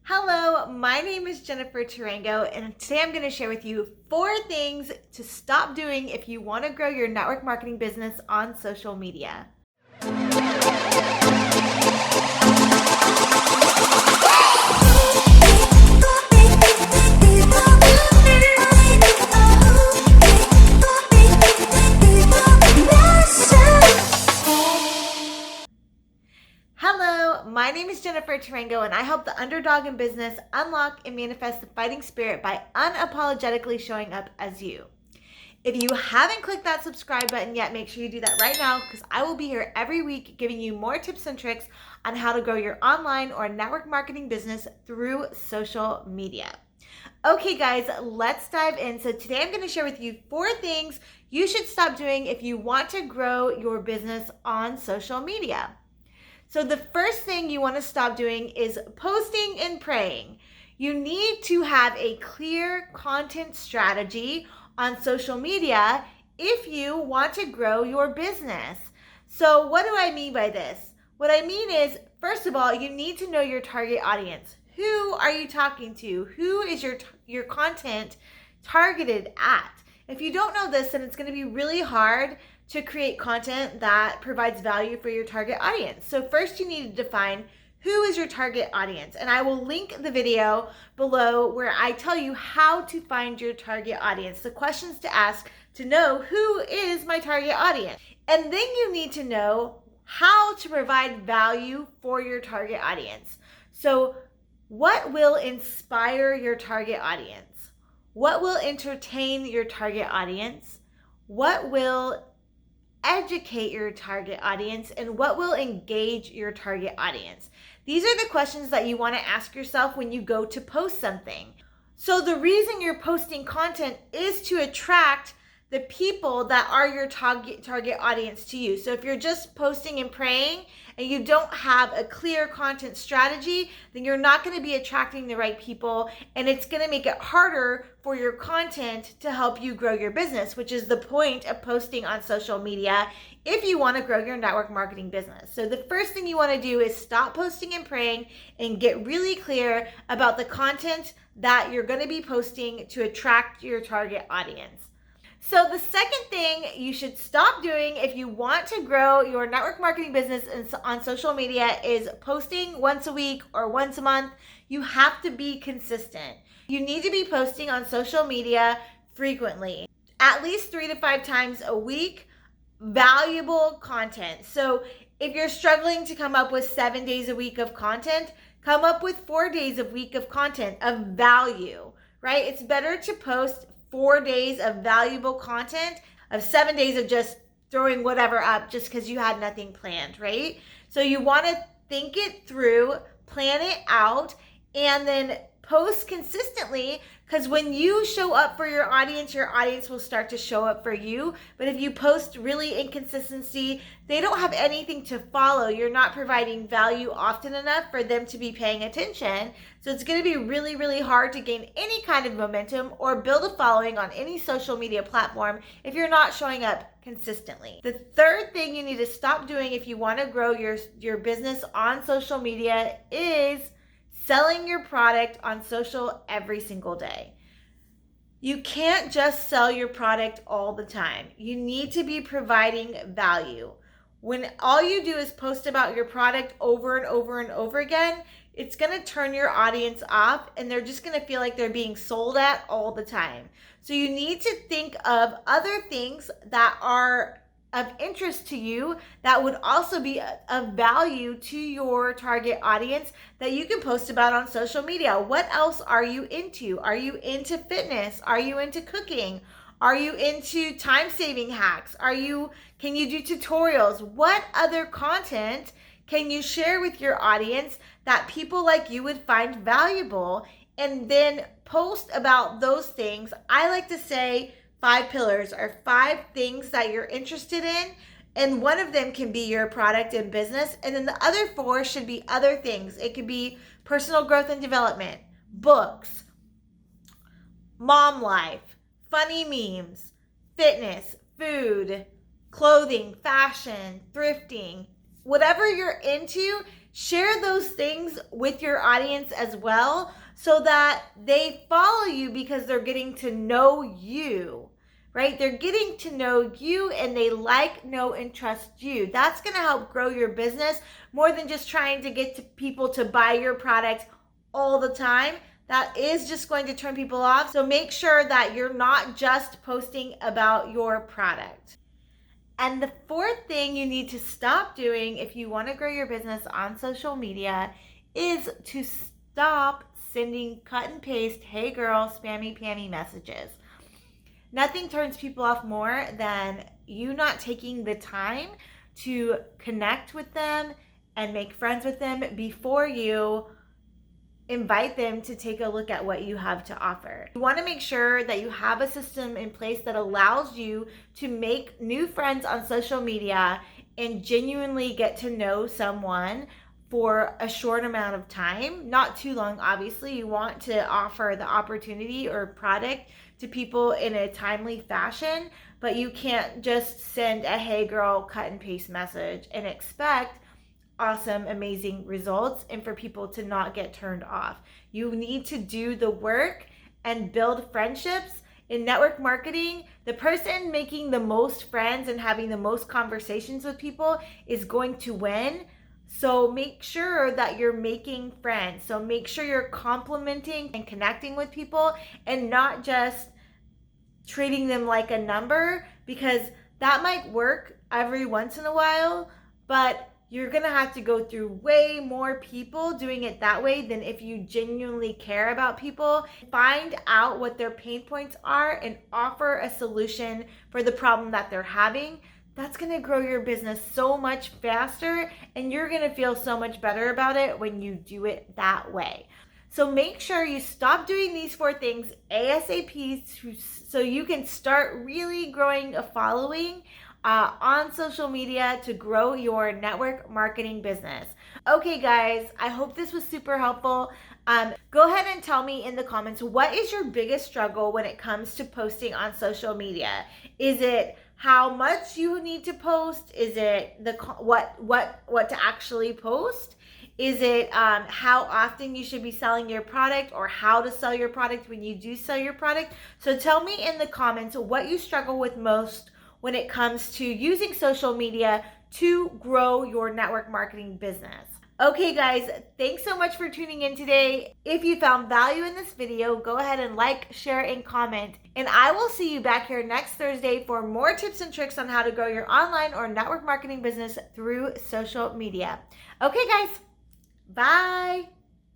Hello, my name is Jennifer Tarango, and today I'm going to share with you 4 things to stop doing if you want to grow your network marketing business on social media. Hello, my name is Jennifer Tarango, and I help the underdog in business unlock and manifest the fighting spirit by unapologetically showing up as you. If you haven't clicked that subscribe button yet, make sure you do that right now because I will be here every week giving you more tips and tricks on how to grow your online or network marketing business through social media. Okay guys, let's dive in. So today I'm going to share with you 4 things you should stop doing if you want to grow your business on social media. So the first thing you want to stop doing is posting and praying. You need to have a clear content strategy on social media if you want to grow your business. So what do I mean by this? What I mean is, first of all, you need to know your target audience. Who are you talking to? Who is your content targeted at? If you don't know this, then it's going to be really hard to create content that provides value for your target audience. So first you need to define who is your target audience. And I will link the video below where I tell you how to find your target audience, the questions to ask to know who is my target audience. And then you need to know how to provide value for your target audience. So what will inspire your target audience? What will entertain your target audience? What will educate your target audience, and what will engage your target audience? These are the questions that you want to ask yourself when you go to post something. So the reason you're posting content is to attract the people that are your target audience to you. So if you're just posting and praying and you don't have a clear content strategy, then you're not going to be attracting the right people, and it's going to make it harder for your content to help you grow your business, which is the point of posting on social media if you want to grow your network marketing business. So the first thing you want to do is stop posting and praying and get really clear about the content that you're going to be posting to attract your target audience. So the second thing you should stop doing if you want to grow your network marketing business on social media is posting once a week or once a month. You have to be consistent. You need to be posting on social media frequently, at least 3 to 5 times a week, valuable content. So if you're struggling to come up with 7 days a week of content, come up with 4 days a week of content of value, right? It's better to post 4 days of valuable content of 7 days of just throwing whatever up just because you had nothing planned, right? So you want to think it through, plan it out, and then post consistently, because when you show up for your audience will start to show up for you. But if you post really inconsistency, they don't have anything to follow. You're not providing value often enough for them to be paying attention. So it's going to be really, really hard to gain any kind of momentum or build a following on any social media platform if you're not showing up consistently. The third thing you need to stop doing if you want to grow your business on social media is selling your product on social every single day. You can't just sell your product all the time. You need to be providing value. When all you do is post about your product over and over and over again, it's going to turn your audience off, and they're just going to feel like they're being sold at all the time. So you need to think of other things that are of interest to you that would also be of value to your target audience that you can post about on social media. What else are you into? Are you into fitness? Are you into cooking? Are you into time-saving hacks? Can you do tutorials? What other content can you share with your audience that people like you would find valuable? And then post about those things. I like to say 5 pillars are 5 things that you're interested in, and one of them can be your product and business, and then the other 4 should be other things. It could be personal growth and development, books, mom life, funny memes, fitness, food, clothing, fashion, thrifting. Whatever you're into Share those things with your audience as well so that they follow you because they're getting to know you, right? They're getting to know you and they like, know, and trust you. That's going to help grow your business more than just trying to get to people to buy your products all the time. That is just going to turn people off. So make sure that you're not just posting about your product. And the fourth thing you need to stop doing if you want to grow your business on social media is to stop sending cut and paste, hey girl, spammy pammy messages. Nothing turns people off more than you not taking the time to connect with them and make friends with them before you invite them to take a look at what you have to offer. You want to make sure that you have a system in place that allows you to make new friends on social media and genuinely get to know someone for a short amount of time, not too long. Obviously, you want to offer the opportunity or product to people in a timely fashion, but you can't just send a hey girl cut and paste message and expect awesome, amazing results and for people to not get turned off. You need to do the work and build friendships. In network marketing, the person making the most friends and having the most conversations with people is going to win. So make sure that you're making friends. So make sure you're complimenting and connecting with people and not just treating them like a number, because that might work every once in a while, but you're gonna have to go through way more people doing it that way than if you genuinely care about people. Find out what their pain points are and offer a solution for the problem that they're having. That's gonna grow your business so much faster and you're gonna feel so much better about it when you do it that way. So make sure you stop doing these 4 things ASAP so you can start really growing a following on social media to grow your network marketing business. Okay guys, I hope this was super helpful. Go ahead and tell me in the comments, what is your biggest struggle when it comes to posting on social media? Is it how much you need to post? Is it the what to actually post? Is it how often you should be selling your product or how to sell your product when you do sell your product? So tell me in the comments what you struggle with most when it comes to using social media to grow your network marketing business. Okay guys, thanks so much for tuning in today. If you found value in this video, go ahead and like, share, and comment. And I will see you back here next Thursday for more tips and tricks on how to grow your online or network marketing business through social media. Okay guys, bye.